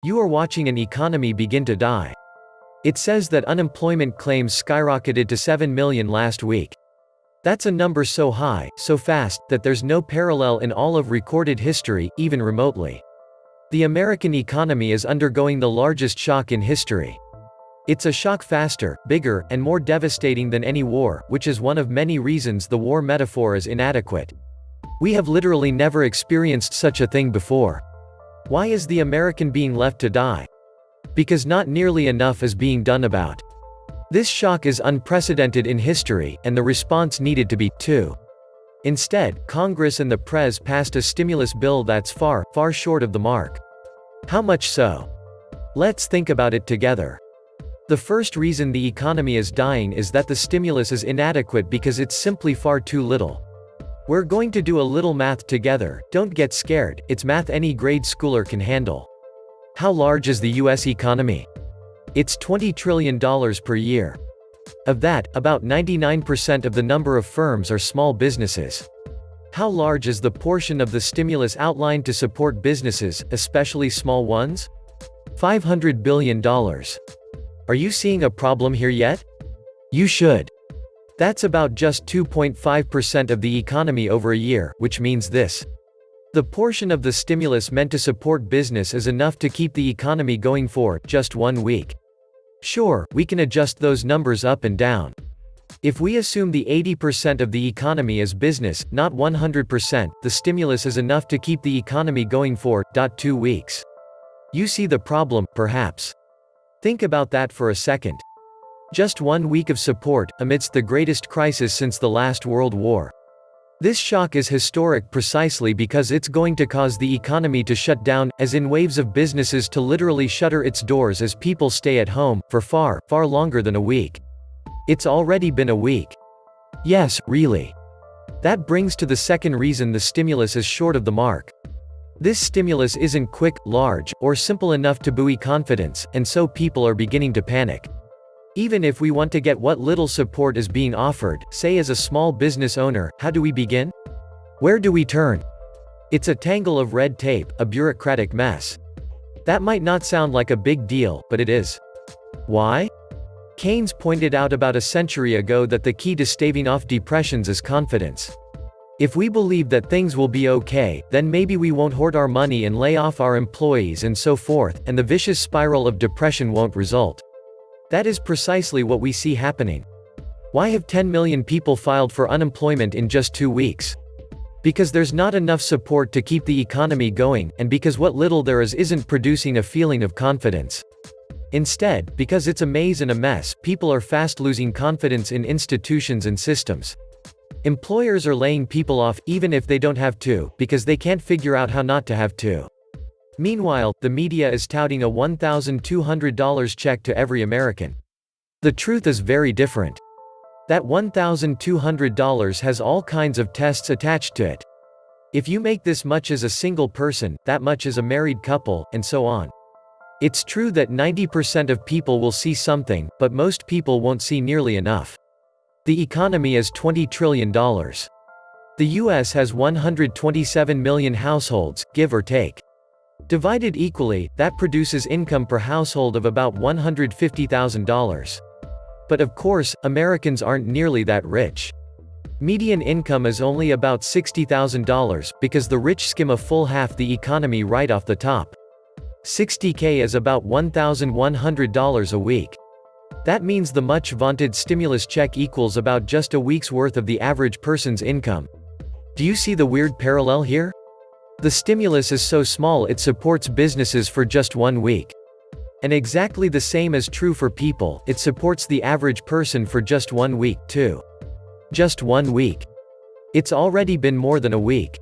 You are watching an economy begin to die. It says that unemployment claims skyrocketed to 7 million last week. That's a number so high, so fast, that there's no parallel in all of recorded history, even remotely. The American economy is undergoing the largest shock in history. It's a shock faster, bigger, and more devastating than any war, which is one of many reasons the war metaphor is inadequate. We have literally never experienced such a thing before. Why is the American being left to die? Because not nearly enough is being done about. This shock is unprecedented in history, and the response needed to be, too. Instead, Congress and the Prez passed a stimulus bill that's far, far short of the mark. How much so? Let's think about it together. The first reason the economy is dying is that the stimulus is inadequate because it's simply far too little. We're going to do a little math together, don't get scared, it's math any grade schooler can handle. How large is the US economy? It's $20 trillion per year. Of that, about 99% of the number of firms are small businesses. How large is the portion of the stimulus outlined to support businesses, especially small ones? $500 billion. Are you seeing a problem here yet? You should. That's about just 2.5% of the economy over a year, which means this. The portion of the stimulus meant to support business is enough to keep the economy going for just 1 week. Sure, we can adjust those numbers up and down. If we assume the 80% of the economy is business, not 100%, the stimulus is enough to keep the economy going for 2 weeks. You see the problem, perhaps? Think about that for a second. Just 1 week of support, amidst the greatest crisis since the last World War. This shock is historic precisely because it's going to cause the economy to shut down, as in waves of businesses to literally shutter its doors as people stay at home, for far, far longer than a week. It's already been a week. Yes, really. That brings to the second reason the stimulus is short of the mark. This stimulus isn't quick, large, or simple enough to buoy confidence, and so people are beginning to panic. Even if we want to get what little support is being offered, say as a small business owner, how do we begin? Where do we turn? It's a tangle of red tape, a bureaucratic mess. That might not sound like a big deal, but it is. Why? Keynes pointed out about a century ago that the key to staving off depressions is confidence. If we believe that things will be okay, then maybe we won't hoard our money and lay off our employees and so forth, and the vicious spiral of depression won't result. That is precisely what we see happening. Why have 10 million people filed for unemployment in just 2 weeks? Because there's not enough support to keep the economy going, and because what little there is isn't producing a feeling of confidence. Instead, because it's a maze and a mess, people are fast losing confidence in institutions and systems. Employers are laying people off, even if they don't have to, because they can't figure out how not to have to. Meanwhile, the media is touting a $1,200 check to every American. The truth is very different. That $1,200 has all kinds of tests attached to it. If you make this much as a single person, that much as a married couple, and so on. It's true that 90% of people will see something, but most people won't see nearly enough. The economy is $20 trillion. The US has 127 million households, give or take. Divided equally, that produces income per household of about $150,000. But of course, Americans aren't nearly that rich. Median income is only about $60,000, because the rich skim a full half the economy right off the top. $60K is about $1,100 a week. That means the much vaunted stimulus check equals about just a week's worth of the average person's income. Do you see the weird parallel here? The stimulus is so small it supports businesses for just 1 week. And exactly the same is true for people, it supports the average person for just 1 week, too. Just 1 week. It's already been more than a week.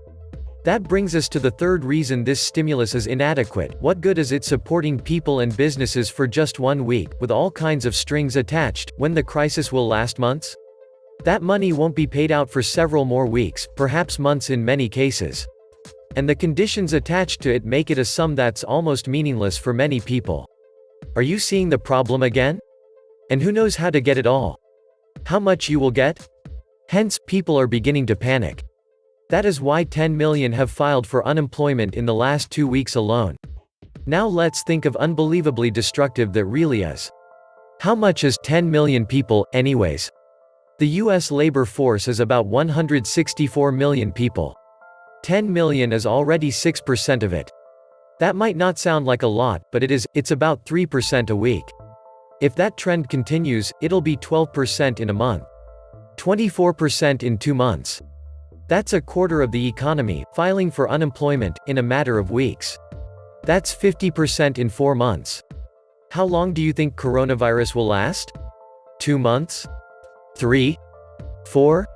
That brings us to the third reason this stimulus is inadequate. What good is it supporting people and businesses for just 1 week, with all kinds of strings attached, when the crisis will last months? That money won't be paid out for several more weeks, perhaps months in many cases. And the conditions attached to it make it a sum that's almost meaningless for many people. Are you seeing the problem again? And who knows how to get it all? How much you will get? Hence, people are beginning to panic. That is why 10 million have filed for unemployment in the last 2 weeks alone. Now let's think of unbelievably destructive that really is. How much is 10 million people, anyways? The US labor force is about 164 million people. 10 million is already 6% of it. That might not sound like a lot, but it's about 3% a week. If that trend continues, it'll be 12% in a month. 24% in 2 months. That's a quarter of the economy, filing for unemployment, in a matter of weeks. That's 50% in 4 months. How long do you think coronavirus will last? 2 months? 3? 4?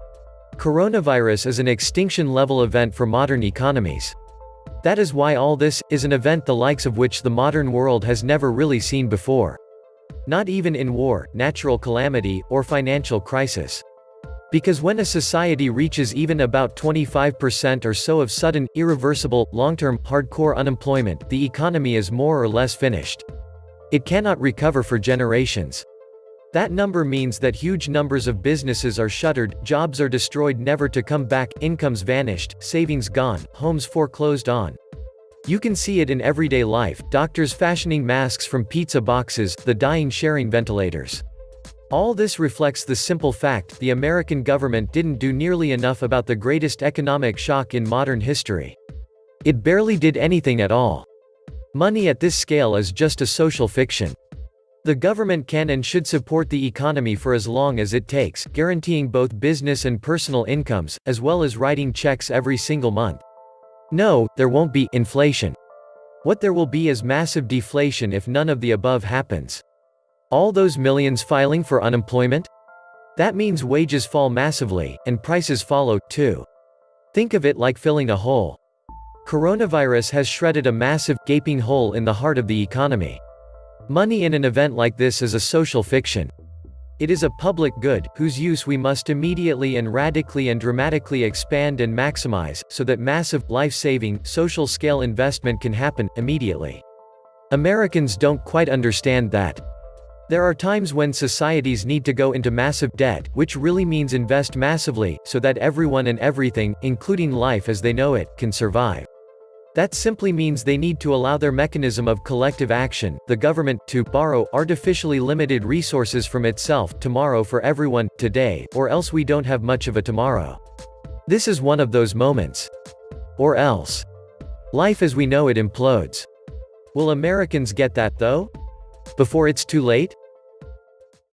Coronavirus is an extinction-level event for modern economies. That is why all this is an event the likes of which the modern world has never really seen before. Not even in war, natural calamity, or financial crisis. Because when a society reaches even about 25% or so of sudden, irreversible, long-term, hardcore unemployment, the economy is more or less finished. It cannot recover for generations. That number means that huge numbers of businesses are shuttered, jobs are destroyed never to come back, incomes vanished, savings gone, homes foreclosed on. You can see it in everyday life, doctors fashioning masks from pizza boxes, the dying sharing ventilators. All this reflects the simple fact the American government didn't do nearly enough about the greatest economic shock in modern history. It barely did anything at all. Money at this scale is just a social fiction. The government can and should support the economy for as long as it takes, guaranteeing both business and personal incomes, as well as writing checks every single month. No, there won't be inflation. What there will be is massive deflation if none of the above happens. All those millions filing for unemployment? That means wages fall massively, and prices follow, too. Think of it like filling a hole. Coronavirus has shredded a massive, gaping hole in the heart of the economy. Money in an event like this is a social fiction. It is a public good, whose use we must immediately and radically and dramatically expand and maximize, so that massive, life-saving, social-scale investment can happen, immediately. Americans don't quite understand that. There are times when societies need to go into massive debt, which really means invest massively, so that everyone and everything, including life as they know it, can survive. That simply means they need to allow their mechanism of collective action, the government, to borrow artificially limited resources from itself tomorrow for everyone, today, or else we don't have much of a tomorrow. This is one of those moments. Or else. Life as we know it implodes. Will Americans get that though? Before it's too late?